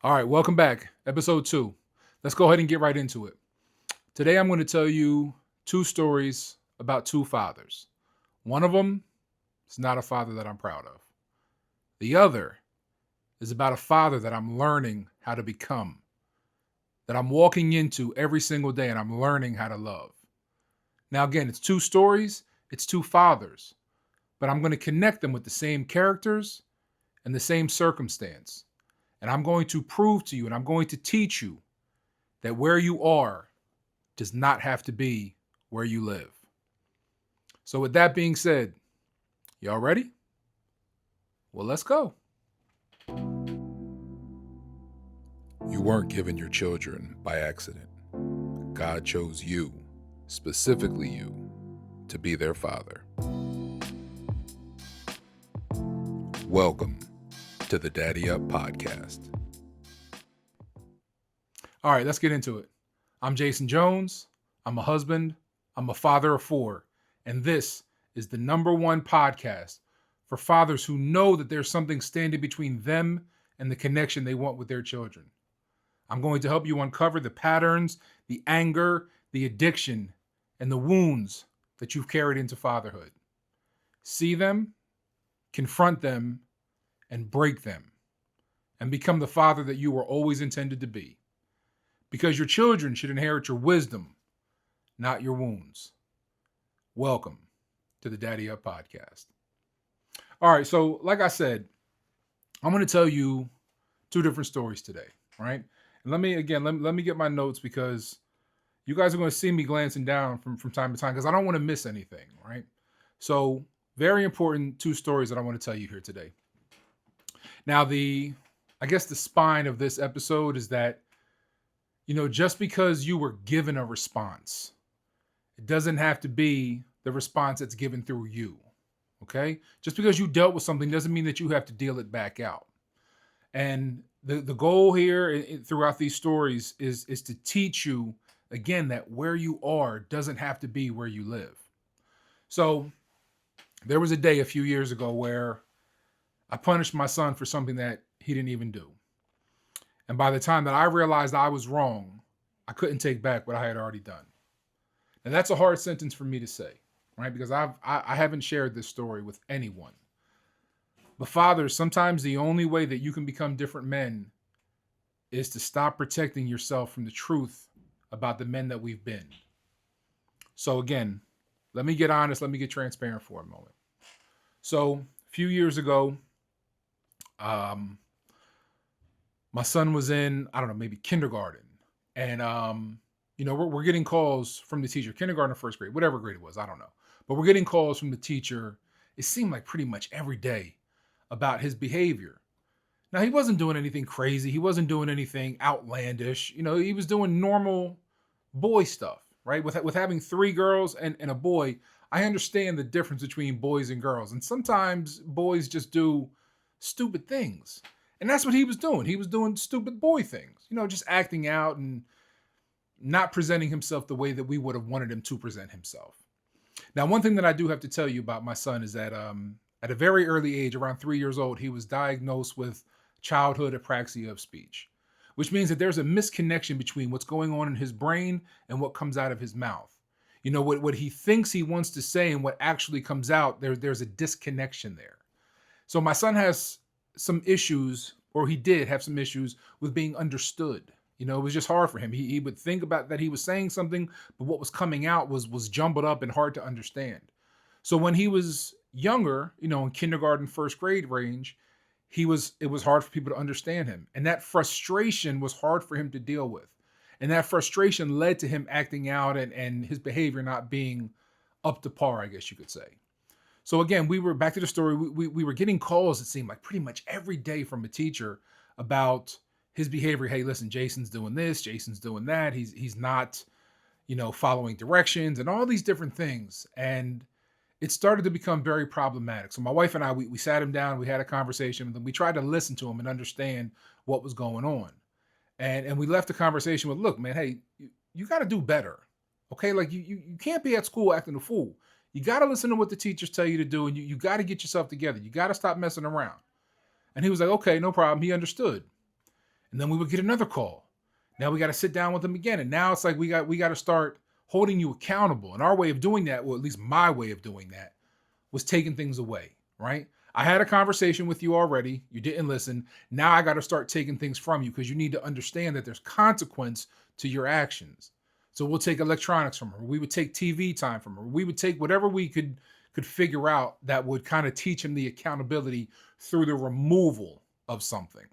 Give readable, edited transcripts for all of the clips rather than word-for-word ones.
All right, welcome back. Episode 2. Let's go ahead and get right into it. Today I'm going to tell you two stories about two fathers. One of them is not a father that I'm proud of. The other is about a father that I'm learning how to become, that I'm walking into every single day and I'm learning how to love. Now, again, it's two stories, it's two fathers, but I'm going to connect them with the same characters and the same circumstance. And I'm going to prove to you and I'm going to teach you that where you are does not have to be where you live. So, with that being said, y'all ready? Well, let's go. You weren't given your children by accident. God chose you, specifically you, to be their father. Welcome to the DaddyUp Podcast. All right, let's get into it. I'm Jason Jones. I'm a husband. I'm a father of 4. And this is the #1 podcast for fathers who know that there's something standing between them and the connection they want with their children. I'm going to help you uncover the patterns, the anger, the addiction, and the wounds that you've carried into fatherhood. See them, confront them, and break them, and become the father that you were always intended to be. Because your children should inherit your wisdom, not your wounds. Welcome to the DaddyUp Podcast. All right, so like I said, I'm going to tell you two different stories today, right? And let me get my notes because you guys are going to see me glancing down from time to time because I don't want to miss anything, right? So very important two stories that I want to tell you here today. Now, I guess the spine of this episode is that, just because you were given a response, it doesn't have to be the response that's given through you, okay? Just because you dealt with something doesn't mean that you have to deal it back out. And the goal here throughout these stories is to teach you, again, that where you are doesn't have to be where you live. So there was a day a few years ago where I punished my son for something that he didn't even do. And by the time that I realized I was wrong, I couldn't take back what I had already done. And that's a hard sentence for me to say, right? Because I haven't shared this story with anyone. But fathers, sometimes the only way that you can become different men is to stop protecting yourself from the truth about the men that we've been. So again, let me get honest, let me get transparent for a moment. So a few years ago, my son was in, I don't know, maybe kindergarten. And, we're getting calls from the teacher, kindergarten or first grade, whatever grade it was, I don't know. But we're getting calls from the teacher, it seemed like pretty much every day, about his behavior. Now, he wasn't doing anything crazy. He wasn't doing anything outlandish. He was doing normal boy stuff, right? With having 3 girls and a boy, I understand the difference between boys and girls. And sometimes boys just do stupid things. And that's what he was doing. He was doing stupid boy things, just acting out and not presenting himself the way that we would have wanted him to present himself. Now, one thing that I do have to tell you about my son is that at a very early age, around 3 years old, he was diagnosed with childhood apraxia of speech, which means that there's a misconnection between what's going on in his brain and what comes out of his mouth. What he thinks he wants to say and what actually comes out, there's a disconnection there. So my son has some issues, or he did have some issues with being understood. It was just hard for him. He would think about that he was saying something, but what was coming out was jumbled up and hard to understand. So when he was younger, in kindergarten, first grade range, it was hard for people to understand him. And that frustration was hard for him to deal with. And that frustration led to him acting out and his behavior not being up to par, I guess you could say. So again, we were back to the story. We were getting calls, it seemed like pretty much every day from a teacher about his behavior. Hey, listen, Jason's doing this, Jason's doing that. He's not, following directions and all these different things. And it started to become very problematic. So my wife and I, we sat him down, we had a conversation with him. We tried to listen to him and understand what was going on. And we left the conversation with, look, man, hey, you got to do better. Okay, like you can't be at school acting a fool. You got to listen to what the teachers tell you to do, and you got to get yourself together. You got to stop messing around. And he was like, okay, no problem. He understood. And then we would get another call. Now we got to sit down with them again. And now it's like we got to start holding you accountable. And our way of doing that, well, at least my way of doing that, was taking things away, right? I had a conversation with you already. You didn't listen. Now I got to start taking things from you because you need to understand that there's consequence to your actions. So we'll take electronics from her. We would take TV time from her. We would take whatever we could figure out that would kind of teach him the accountability through the removal of something.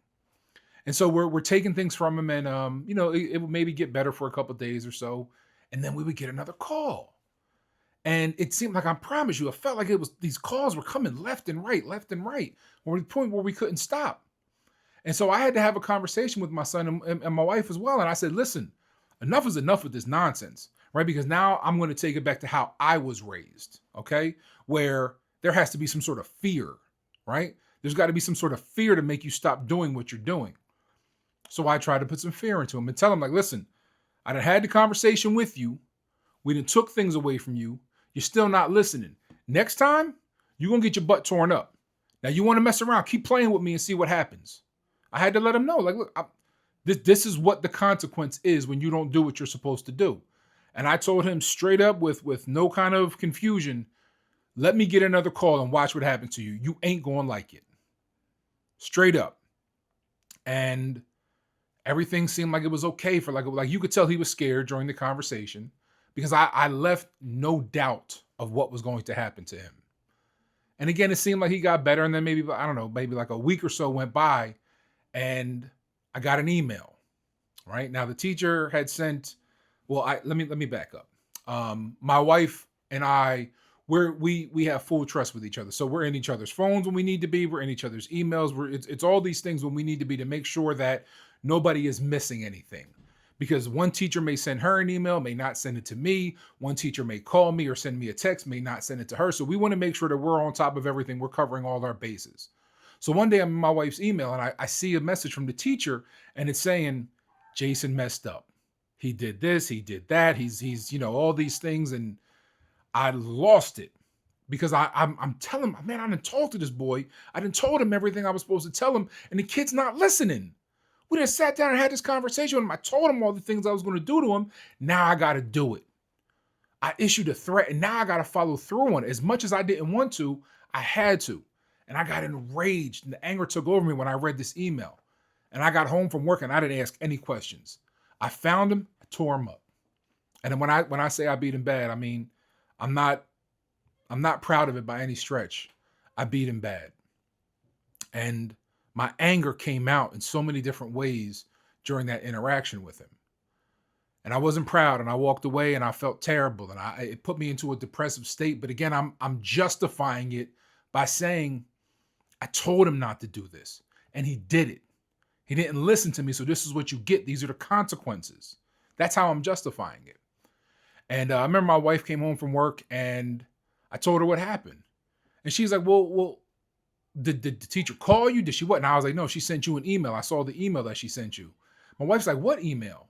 And so we're taking things from him, and it would maybe get better for a couple of days or so, and then we would get another call. And it seemed like, I promise you, it felt like it was these calls were coming left and right, or the point where we couldn't stop. And so I had to have a conversation with my son and my wife as well. And I said, listen, enough is enough with this nonsense, right? Because now I'm going to take it back to how I was raised, okay? Where there has to be some sort of fear, right? There's got to be some sort of fear to make you stop doing what you're doing. So I tried to put some fear into him and tell him, like, listen, I done had the conversation with you. We done took things away from you. You're still not listening. Next time, you're going to get your butt torn up. Now, you want to mess around, keep playing with me and see what happens. I had to let him know, like, look, this is what the consequence is when you don't do what you're supposed to do. And I told him straight up with no kind of confusion, let me get another call and watch what happens to you. You ain't going to like it. Straight up. And everything seemed like it was okay for like you could tell he was scared during the conversation because I left no doubt of what was going to happen to him. And again, it seemed like he got better. And then maybe, I don't know, maybe like a week or so went by and I got an email, right? Now the teacher had sent, let me back up. My wife and I, we have full trust with each other. So we're in each other's phones when we need to be. We're in each other's emails. It's all these things when we need to be to make sure that nobody is missing anything. Because one teacher may send her an email, may not send it to me. One teacher may call me or send me a text, may not send it to her. So we want to make sure that we're on top of everything. We're covering all our bases. So one day I'm in my wife's email and I see a message from the teacher and it's saying, Jason messed up. He did this, he did that. He's all these things. And I lost it because I'm telling him, man, I didn't talk to this boy. I didn't told him everything I was supposed to tell him. And the kid's not listening. We just sat down and had this conversation with him. I told him all the things I was going to do to him. Now I got to do it. I issued a threat and now I got to follow through on it. As much as I didn't want to, I had to. And I got enraged and the anger took over me when I read this email. And I got home from work and I didn't ask any questions. I found him, I tore him up. And then when I say I beat him bad, I mean, I'm not proud of it by any stretch. I beat him bad. And my anger came out in so many different ways during that interaction with him. And I wasn't proud and I walked away and I felt terrible and it put me into a depressive state. But again, I'm justifying it by saying I told him not to do this and he did it. He didn't listen to me. So this is what you get. These are the consequences. That's how I'm justifying it. And I remember my wife came home from work and I told her what happened. And she's like, well, did the teacher call you? Did she what? And I was like, no, she sent you an email. I saw the email that she sent you. My wife's like, what email?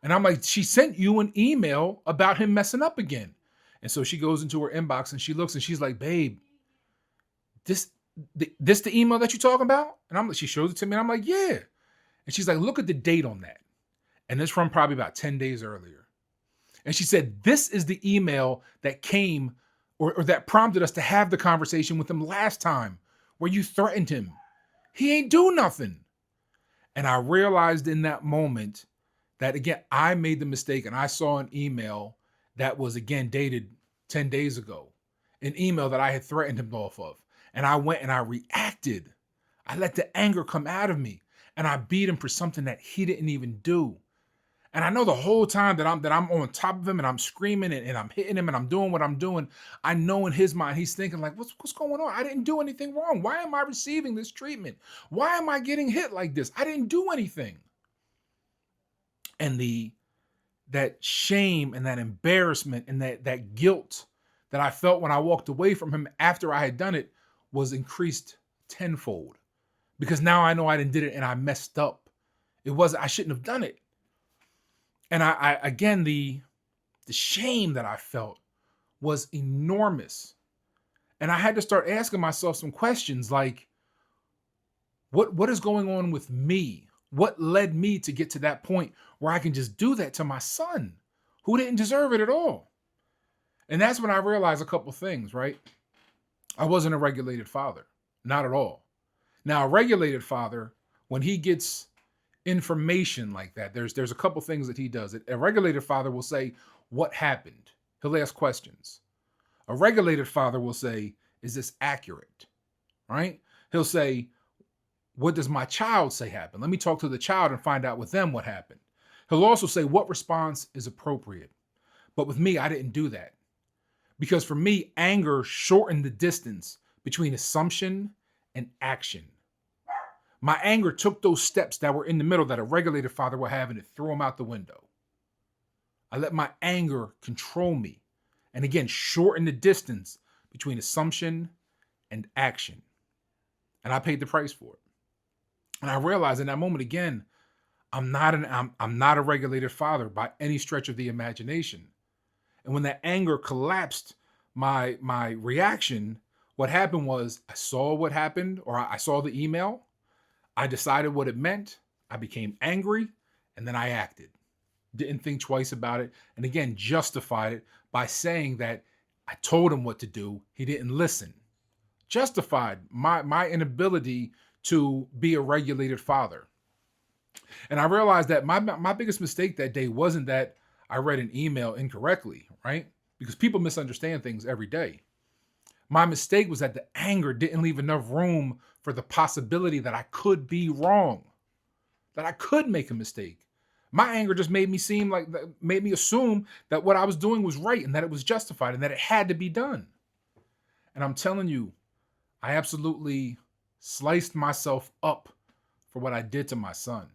And I'm like, she sent you an email about him messing up again. And so she goes into her inbox and she looks and she's like, babe, this the email that you're talking about? And she shows it to me and I'm like, yeah. And she's like, look at the date on that. And it's from probably about 10 days earlier. And she said, this is the email that came or that prompted us to have the conversation with him last time where you threatened him. He ain't do nothing. And I realized in that moment that, again, I made the mistake and I saw an email that was, again, dated 10 days ago, an email that I had threatened him off of. And I went and I reacted. I let the anger come out of me and I beat him for something that he didn't even do. And I know the whole time that I'm on top of him and I'm screaming and I'm hitting him and I'm doing what I'm doing, I know in his mind, he's thinking like, what's going on? I didn't do anything wrong. Why am I receiving this treatment? Why am I getting hit like this? I didn't do anything. And that shame and that embarrassment and that guilt that I felt when I walked away from him after I had done it was increased tenfold because now I know I did it and I messed up. I shouldn't have done it. And I again, the shame that I felt was enormous. And I had to start asking myself some questions like, what is going on with me What led me to get to that point where I can just do that to my son who didn't deserve it at all? And that's when I realized a couple things, right? I wasn't a regulated father, not at all. Now, a regulated father, when he gets information like that, there's a couple things that he does. A regulated father will say, "What happened?" He'll ask questions. A regulated father will say, "Is this accurate?" Right? He'll say, "What does my child say happened? Let me talk to the child and find out with them what happened." He'll also say, "What response is appropriate?" But with me, I didn't do that. Because for me, anger shortened the distance between assumption and action. My anger took those steps that were in the middle that a regulated father would have and it threw them out the window. I let my anger control me. And again, shorten the distance between assumption and action. And I paid the price for it. And I realized in that moment again, I'm not a regulated father by any stretch of the imagination. And when that anger collapsed my reaction, what happened was I saw what happened, or I saw the email. I decided what it meant. I became angry, and then I acted. Didn't think twice about it. And again, justified it by saying that I told him what to do. He didn't listen. Justified my inability to be a regulated father. And I realized that my biggest mistake that day wasn't that I read an email incorrectly, right? Because people misunderstand things every day. My mistake was that the anger didn't leave enough room for the possibility that I could be wrong, that I could make a mistake. My anger just made me assume that what I was doing was right and that it was justified and that it had to be done. And I'm telling you, I absolutely sliced myself up for what I did to my son.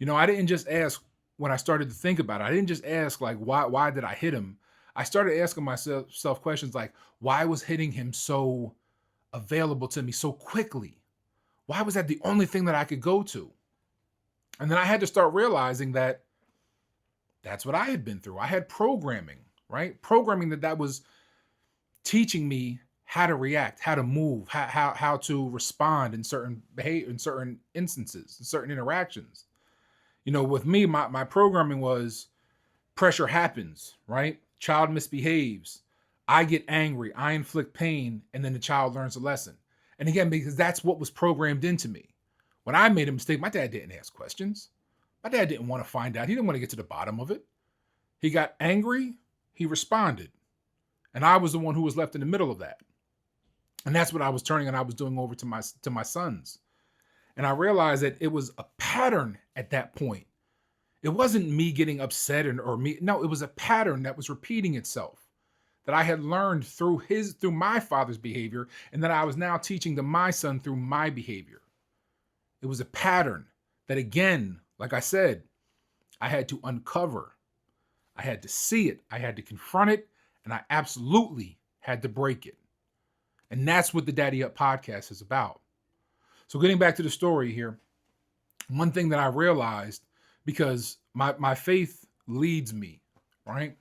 I didn't just ask when I started to think about it. I didn't just ask like, why did I hit him? I started asking myself questions like, why was hitting him so available to me so quickly? Why was that the only thing that I could go to? And then I had to start realizing that that's what I had been through. I had programming, right? Programming that was teaching me how to react, how to move, how to respond in certain behavior, in certain instances, in certain interactions. With me, my programming was pressure happens, right? Child misbehaves. I get angry. I inflict pain. And then the child learns a lesson. And again, because that's what was programmed into me. When I made a mistake, my dad didn't ask questions. My dad didn't want to find out. He didn't want to get to the bottom of it. He got angry. He responded. And I was the one who was left in the middle of that. And that's what I was turning and I was doing over to my sons. And I realized that it was a pattern at that point. It wasn't me getting upset or me. No, it was a pattern that was repeating itself that I had learned through my father's behavior and that I was now teaching to my son through my behavior. It was a pattern that, again, like I said, I had to uncover. I had to see it. I had to confront it. And I absolutely had to break it. And that's what the DaddyUp Podcast is about. So getting back to the story here, one thing that I realized, because my faith leads me, right?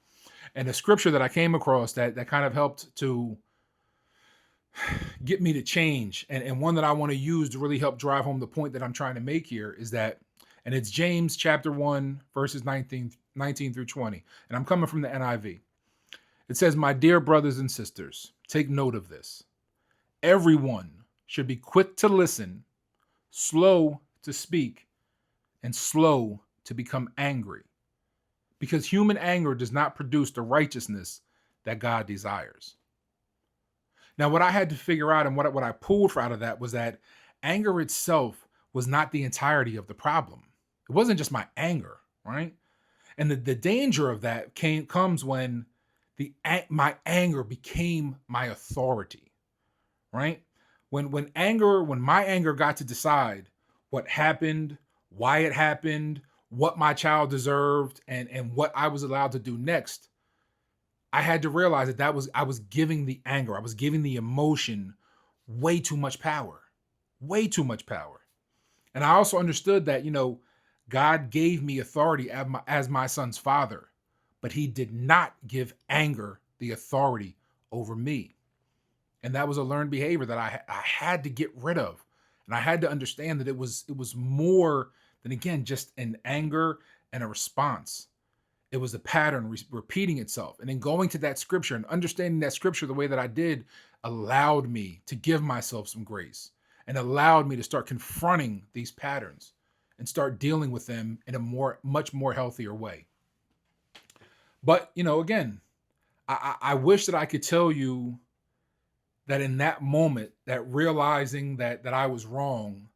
And the scripture that I came across that kind of helped to get me to change, and one that I want to use to really help drive home the point that I'm trying to make here is that, and it's James chapter 1, verses 19 through 20. And I'm coming from the NIV. It says, "My dear brothers and sisters, take note of this. Everyone should be quick to listen, slow to speak, and slow to become angry, because human anger does not produce the righteousness that God desires." Now, what I had to figure out and what I pulled out of that was that anger itself was not the entirety of the problem. It wasn't just my anger, right? And the danger of that comes when my anger became my authority, right? When my anger got to decide what happened, why it happened, what my child deserved, and what I was allowed to do next, I had to realize that I was giving the anger, I was giving the emotion way too much power, way too much power. And I also understood that, God gave me authority as my son's father, but he did not give anger the authority over me. And that was a learned behavior that I had to get rid of. And I had to understand that it was more then again, just an anger and a response. It was a pattern repeating itself. And then going to that scripture and understanding that scripture the way that I did allowed me to give myself some grace and allowed me to start confronting these patterns and start dealing with them in a much more healthier way. But, again, I wish that I could tell you that in that moment, that realizing that I was wrong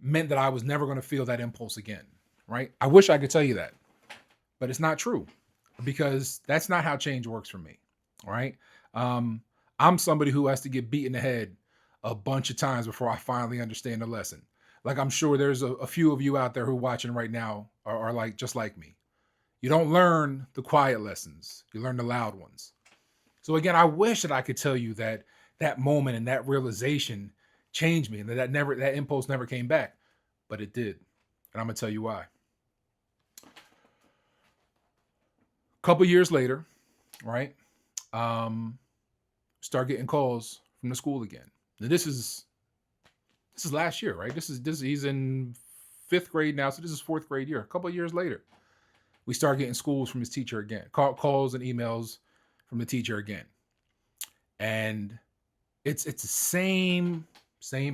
meant that I was never going to feel that impulse again, right? I wish I could tell you that, but it's not true because that's not how change works for me, right? I'm somebody who has to get beat in the head a bunch of times before I finally understand the lesson. Like I'm sure there's a few of you out there who are watching right now are like just like me. You don't learn the quiet lessons, you learn the loud ones. So again, I wish that I could tell you that that moment and that realization changed me and that impulse never came back, but it did. And I'm gonna tell you why. A couple years later, right? Start getting calls from the school again. Now this is last year, right? This is he's in 5th grade now, so this is 4th grade year. A couple of years later, we start getting schools from his teacher again, calls and emails from the teacher again, and it's the same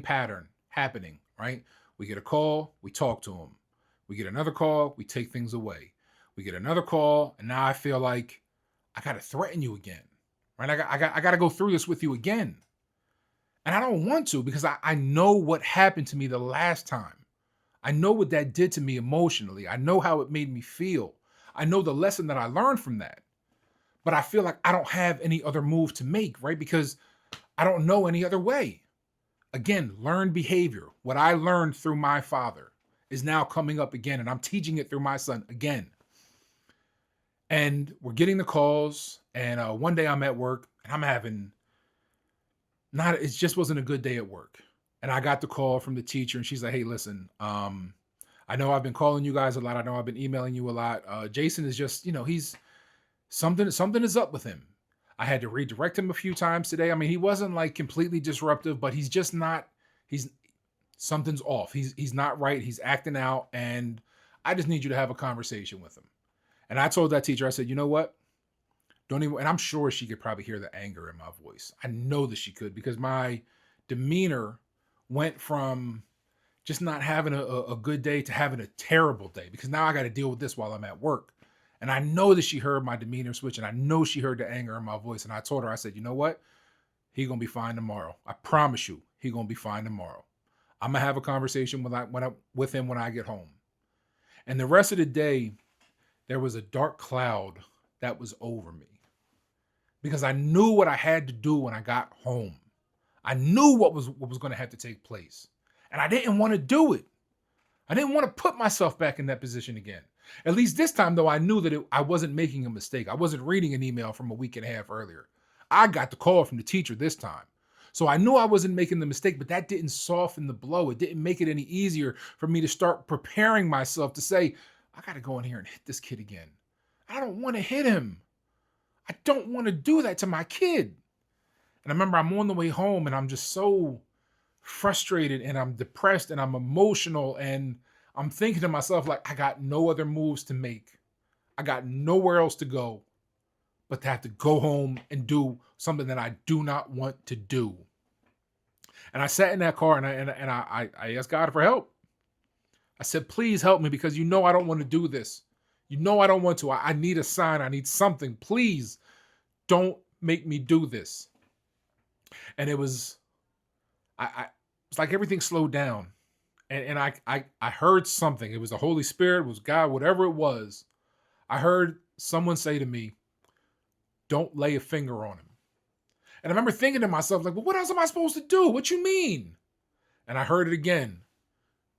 pattern happening, right? We get a call, we talk to him. We get another call, we take things away. We get another call, and now I feel like I got to threaten you again, right? I got to go through this with you again. And I don't want to because I know what happened to me the last time. I know what that did to me emotionally. I know how it made me feel. I know the lesson that I learned from that. But I feel like I don't have any other move to make, right? Because I don't know any other way. Again, learned behavior. What I learned through my father is now coming up again, and I'm teaching it through my son again. And we're getting the calls, and one day I'm at work, and I'm having it just wasn't a good day at work. And I got the call from the teacher, and she's like, hey, listen, I know I've been calling you guys a lot. I know I've been emailing you a lot. Jason is just, he's something is up with him. I had to redirect him a few times today. I mean, he wasn't like completely disruptive, but he's just not, something's off. He's not right. He's acting out, and I just need you to have a conversation with him. And I told that teacher, I said, you know what? Don't even, and I'm sure she could probably hear the anger in my voice. I know that she could because my demeanor went from just not having a good day to having a terrible day because now I got to deal with this while I'm at work. And I know that she heard my demeanor switch, and I know she heard the anger in my voice. And I told her, I said, you know what? He going to be fine tomorrow. I promise you, he going to be fine tomorrow. I'm going to have a conversation with him when I get home. And the rest of the day, there was a dark cloud that was over me because I knew what I had to do when I got home. I knew what was going to have to take place, and I didn't want to do it. I didn't want to put myself back in that position again. At least this time, though, I knew that I wasn't making a mistake. I wasn't reading an email from a week and a half earlier. I got the call from the teacher this time. So I knew I wasn't making the mistake, but that didn't soften the blow. It didn't make it any easier for me to start preparing myself to say, I got to go in here and hit this kid again. I don't want to hit him. I don't want to do that to my kid. And I remember I'm on the way home and I'm just so frustrated and I'm depressed and I'm emotional and I'm thinking to myself, like, I got no other moves to make. I got nowhere else to go but to have to go home and do something that I do not want to do. And I sat in that car and I asked God for help. I said, please help me because I don't want to do this. I don't want to. I need a sign. I need something. Please don't make me do this. And it was, it's like everything slowed down. And I heard something. It was the Holy Spirit, it was God, whatever it was. I heard someone say to me, don't lay a finger on him. And I remember thinking to myself, like, well, what else am I supposed to do? What you mean? And I heard it again.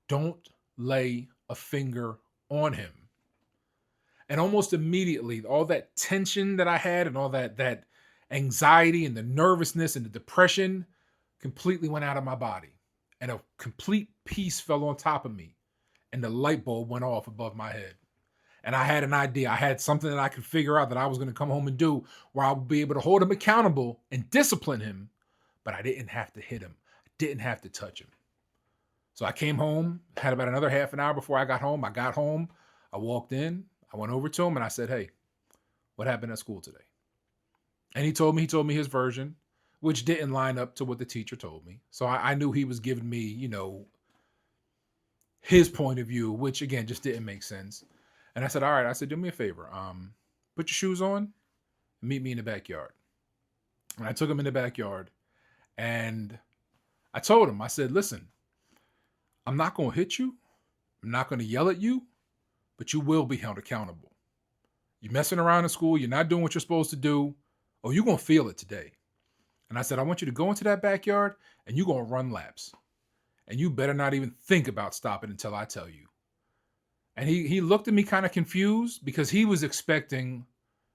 Don't lay a finger on him. And almost immediately, all that tension that I had and all that anxiety and the nervousness and the depression completely went out of my body. And a complete peace fell on top of me. And the light bulb went off above my head. And I had an idea. I had something that I could figure out that I was going to come home and do where I would be able to hold him accountable and discipline him. But I didn't have to hit him. I didn't have to touch him. So I came home, had about another half an hour before I got home. I got home, I walked in, I went over to him and I said, "Hey, what happened at school today?" And he told me his version, which didn't line up to what the teacher told me. So I knew he was giving me, his point of view, which again just didn't make sense. And I said, "All right," I said, "Do me a favor. Put your shoes on and meet me in the backyard." And I took him in the backyard and I told him, I said, "Listen, I'm not going to hit you. I'm not going to yell at you, but you will be held accountable. You're messing around in school. You're not doing what you're supposed to do. Oh, you're going to feel it today." And I said, "I want you to go into that backyard and you're going to run laps. And you better not even think about stopping until I tell you." And he looked at me kind of confused because he was expecting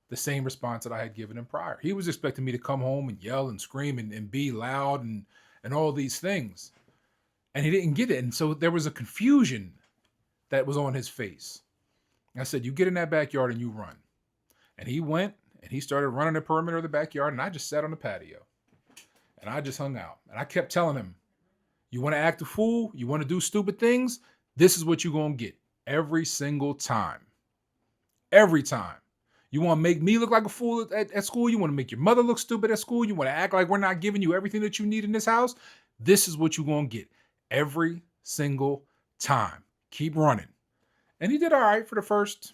the same response that I had given him prior. He was expecting me to come home and yell and scream and be loud and all these things. And he didn't get it. And so there was a confusion that was on his face. I said, "You get in that backyard and you run." And he went and he started running the perimeter of the backyard. And I just sat on the patio and I just hung out. And I kept telling him, "You want to act a fool? You want to do stupid things? This is what you're going to get every single time. Every time. You want to make me look like a fool at school? You want to make your mother look stupid at school? You want to act like we're not giving you everything that you need in this house? This is what you're going to get every single time. Keep running." And he did all right for the first,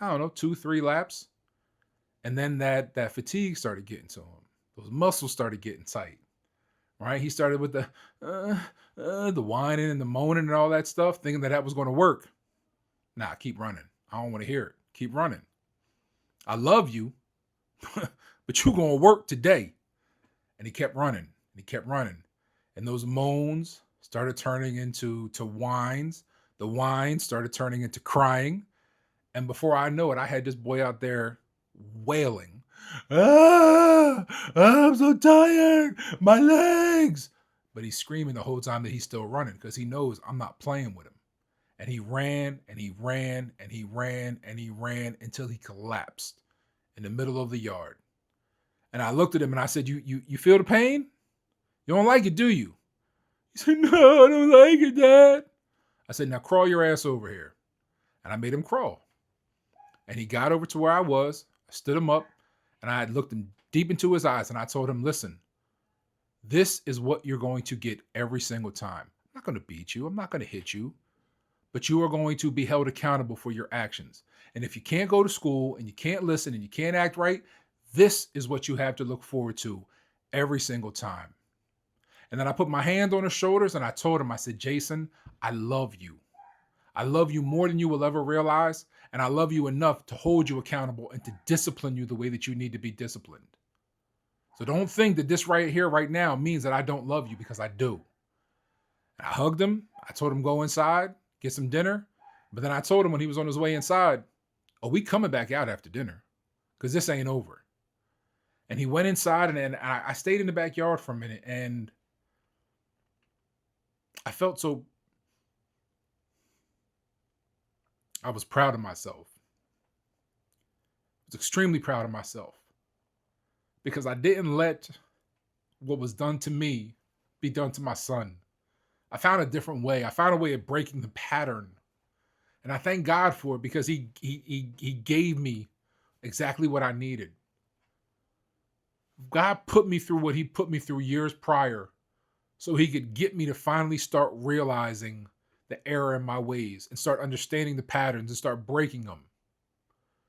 2-3 laps. And then that fatigue started getting to him. Those muscles started getting tight. Right? He started with the whining and the moaning and all that stuff, thinking that was going to work. Nah, keep running. I don't want to hear it. Keep running. I love you, but you're going to work today. And he kept running. And he kept running. And those moans started turning into whines. The whines started turning into crying. And before I know it, I had this boy out there wailing. "Ah, I'm so tired. My legs." But he's screaming the whole time that he's still running because he knows I'm not playing with him. And he ran and he ran and he ran and he ran until he collapsed in the middle of the yard. And I looked at him and I said, You feel the pain? You don't like it, do you?" He said, "No, I don't like it, Dad." I said, "Now crawl your ass over here." And I made him crawl. And he got over to where I was. I stood him up and I had looked him deep into his eyes and I told him, "Listen, this is what you're going to get every single time. I'm not going to beat you. I'm not going to hit you. But you are going to be held accountable for your actions. And if you can't go to school and you can't listen and you can't act right, this is what you have to look forward to every single time." And then I put my hand on his shoulders and I told him, I said, "Jason, I love you. I love you more than you will ever realize. And I love you enough to hold you accountable and to discipline you the way that you need to be disciplined. So don't think that this right here, right now, means that I don't love you, because I do." And I hugged him. I told him go inside, get some dinner. But then I told him when he was on his way inside, "Oh, we coming back out after dinner because this ain't over." And he went inside and I stayed in the backyard for a minute and I felt so, I was proud of myself. I was extremely proud of myself because I didn't let what was done to me be done to my son. I found a different way. I found a way of breaking the pattern. And I thank God for it because he gave me exactly what I needed. God put me through what he put me through years prior so he could get me to finally start realizing the error in my ways and start understanding the patterns and start breaking them.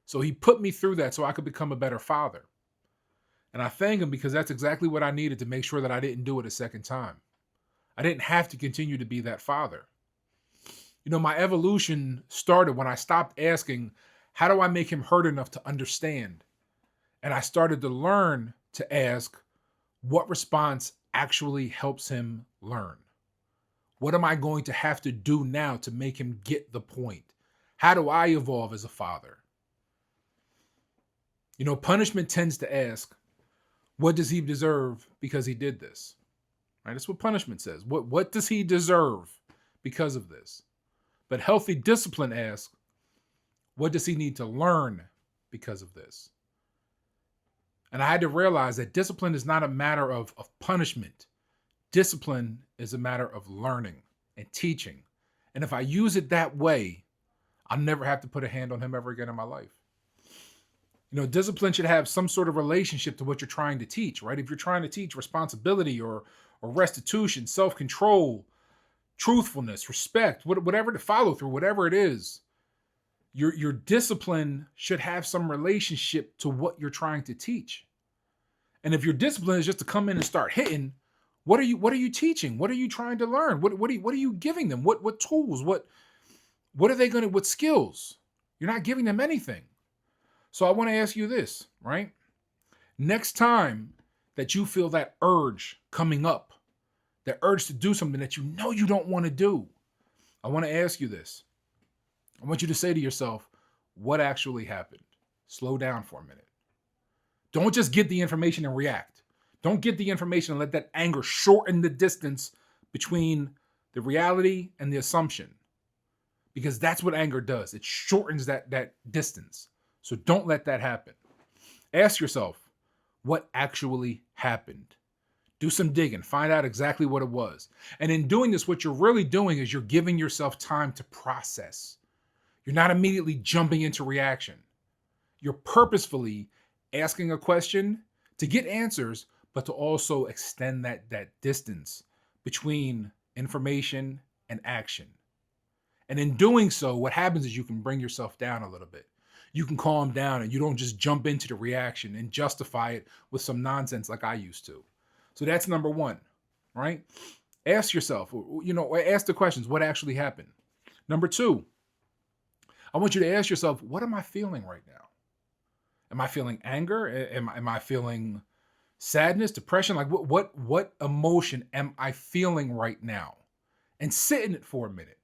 So he put me through that so I could become a better father. And I thank him because that's exactly what I needed to make sure that I didn't do it a second time. I didn't have to continue to be that father. My evolution started when I stopped asking, how do I make him hurt enough to understand? And I started to learn to ask, what response actually helps him learn? What am I going to have to do now to make him get the point? How do I evolve as a father? Punishment tends to ask, what does he deserve because he did this? Right? That's what punishment says. What does he deserve because of this? But healthy discipline asks, what does he need to learn because of this? And I had to realize that discipline is not a matter of punishment. Discipline is a matter of learning. and teaching. And if I use it that way, I'll never have to put a hand on him ever again in my life. Discipline should have some sort of relationship to what you're trying to teach, right? If you're trying to teach responsibility or restitution, self-control, truthfulness, respect, whatever to follow through, whatever it is, your discipline should have some relationship to what you're trying to teach. And if your discipline is just to come in and start hitting, what are you teaching? What are you trying to learn? What are you giving them? What tools? What are they what skills? You're not giving them anything. So I want to ask you this, right? Next time that you feel that urge coming up, that urge to do something that you don't want to do, I want to ask you this. I want you to say to yourself, what actually happened? Slow down for a minute. Don't just get the information and react. Don't get the information and let that anger shorten the distance between the reality and the assumption. Because that's what anger does. It shortens that distance. So don't let that happen. Ask yourself, what actually happened? Do some digging. Find out exactly what it was. And in doing this, what you're really doing is you're giving yourself time to process. You're not immediately jumping into reaction. You're purposefully asking a question to get answers, but to also extend that distance between information and action. And in doing so, what happens is you can bring yourself down a little bit. You can calm down and you don't just jump into the reaction and justify it with some nonsense like I used to. So that's number one, right? Ask yourself, ask the questions, what actually happened? Number two, I want you to ask yourself, what am I feeling right now? Am I feeling anger? Am I feeling sadness, depression? Like what emotion am I feeling right now? And sit in it for a minute.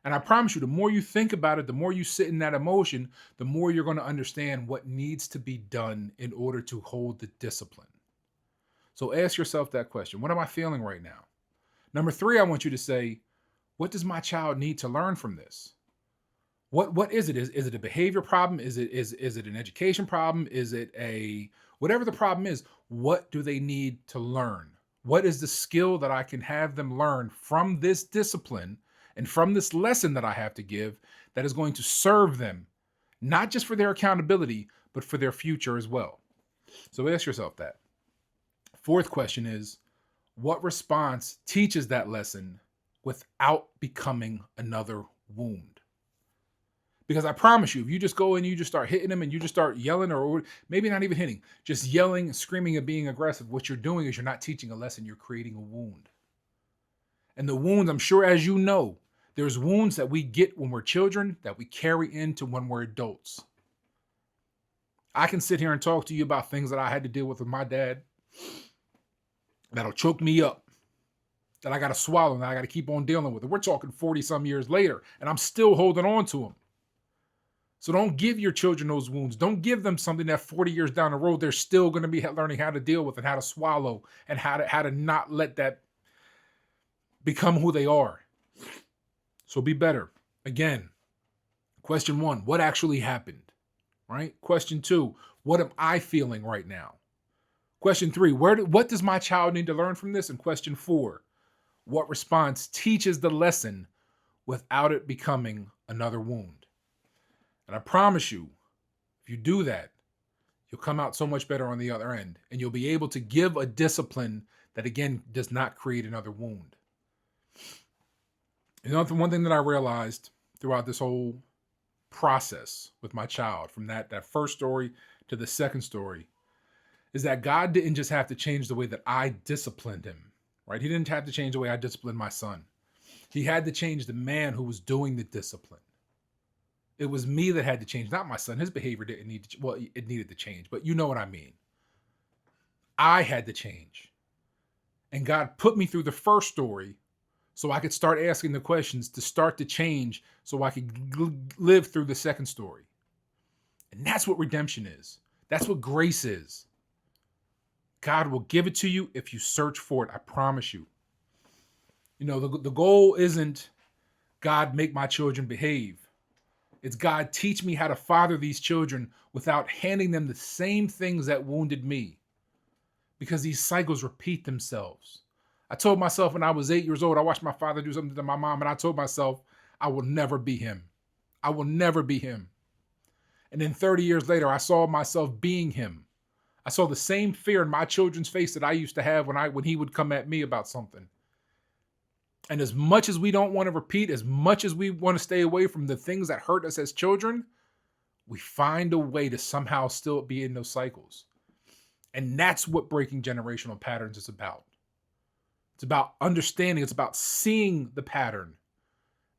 And I promise you, the more you think about it, the more you sit in that emotion, the more you're going to understand what needs to be done in order to hold the discipline. So ask yourself that question. What am I feeling right now? Number three, I want you to say, what does my child need to learn from this? What is it? Is it a behavior problem? Is it an education problem? Is it whatever the problem is, what do they need to learn? What is the skill that I can have them learn from this discipline and from this lesson that I have to give that is going to serve them, not just for their accountability, but for their future as well? So ask yourself that. Fourth question is, what response teaches that lesson without becoming another wound? Because I promise you, if you just go and you just start hitting them and you just start yelling, or maybe not even hitting, just yelling, screaming, and being aggressive, what you're doing is you're not teaching a lesson, you're creating a wound. And the wounds, I'm sure as you know, there's wounds that we get when we're children that we carry into when we're adults. I can sit here and talk to you about things that I had to deal with my dad that'll choke me up, that I got to swallow and I got to keep on dealing with it. We're talking 40 some years later and I'm still holding on to them. So don't give your children those wounds. Don't give them something that 40 years down the road, they're still going to be learning how to deal with and how to swallow and how to not let that become who they are. So be better. Again, question one, what actually happened? Right? Question two, what am I feeling right now? Question three, what does my child need to learn from this? And question four, what response teaches the lesson without it becoming another wound? And I promise you, if you do that, you'll come out so much better on the other end. And you'll be able to give a discipline that, again, does not create another wound. One thing that I realized throughout this whole process with my child, from that first story to the second story, is that God didn't just have to change the way that I disciplined him, right? He didn't have to change the way I disciplined my son. He had to change the man who was doing the discipline. It was me that had to change, not my son. His behavior didn't need to, well, it needed to change, but you know what I mean. I had to change. And God put me through the first story so I could start asking the questions to start to change so I could live through the second story. And that's what redemption is. That's what grace is. God will give it to you if you search for it. I promise you. The goal isn't God make my children behave. It's God teach me how to father these children without handing them the same things that wounded me. Because these cycles repeat themselves. I told myself when I was 8 years old, I watched my father do something to my mom, and I told myself, I will never be him. I will never be him. And then 30 years later, I saw myself being him. I saw the same fear in my children's face that I used to have when he would come at me about something. And as much as we don't want to repeat, as much as we want to stay away from the things that hurt us as children, we find a way to somehow still be in those cycles. And that's what breaking generational patterns is about. It's about understanding. It's about seeing the pattern.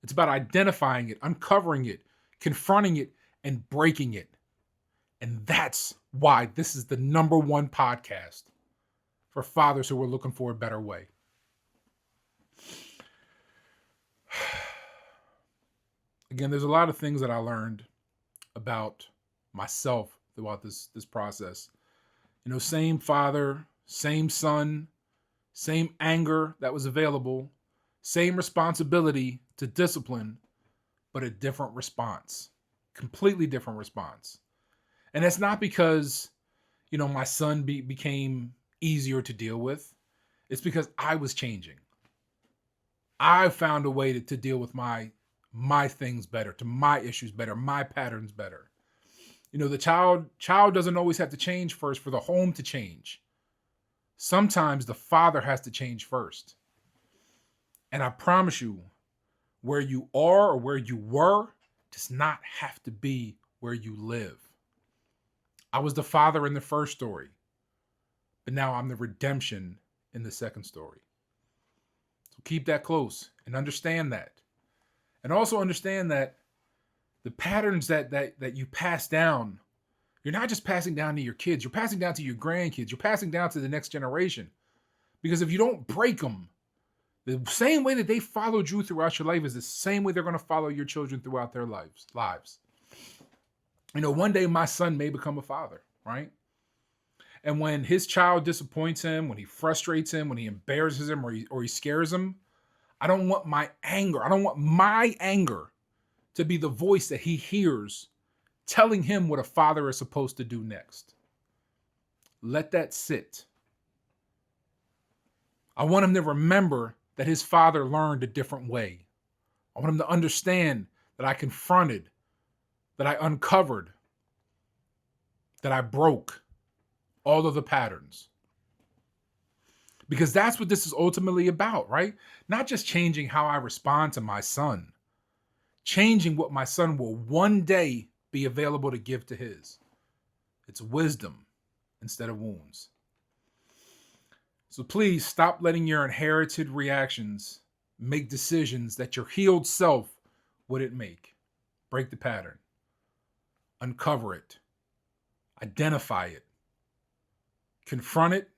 It's about identifying it, uncovering it, confronting it, and breaking it. And that's why this is the #1 podcast for fathers who are looking for a better way. Again, there's a lot of things that I learned about myself throughout this process. You know, same father, same son, same anger that was available, same responsibility to discipline, but a different response, completely different response. And it's not because, you know, my son became easier to deal with. It's because I was changing. I found a way to deal with my things better, to my issues better, my patterns better. You know, the child doesn't always have to change first for the home to change. Sometimes the father has to change first. And I promise you, where you are or where you were does not have to be where you live. I was the father in the first story, but now I'm the redemption in the second story. So keep that close and understand that. And also understand that the patterns that you pass down, you're not just passing down to your kids, you're passing down to your grandkids, you're passing down to the next generation. Because if you don't break them, the same way that they followed you throughout your life is the same way they're going to follow your children throughout their lives. You know, one day my son may become a father, right? And when his child disappoints him, when he frustrates him, when he embarrasses him or he scares him, I don't want my anger to be the voice that he hears telling him what a father is supposed to do next. Let that sit. I want him to remember that his father learned a different way. I want him to understand that I confronted, that I uncovered, that I broke all of the patterns. Because that's what this is ultimately about, right? Not just changing how I respond to my son, changing what my son will one day be available to give to his. It's wisdom instead of wounds. So please stop letting your inherited reactions make decisions that your healed self wouldn't make. Break the pattern. Uncover it. Identify it. Confront it.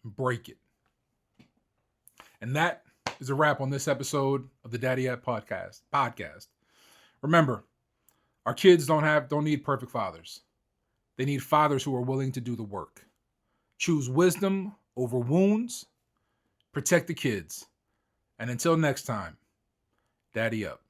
And break it. And that is a wrap on this episode of the DaddyUp Podcast. Remember, our kids don't need perfect fathers. They need fathers who are willing to do the work. Choose wisdom over wounds. Protect the kids. And until next time, Daddy up.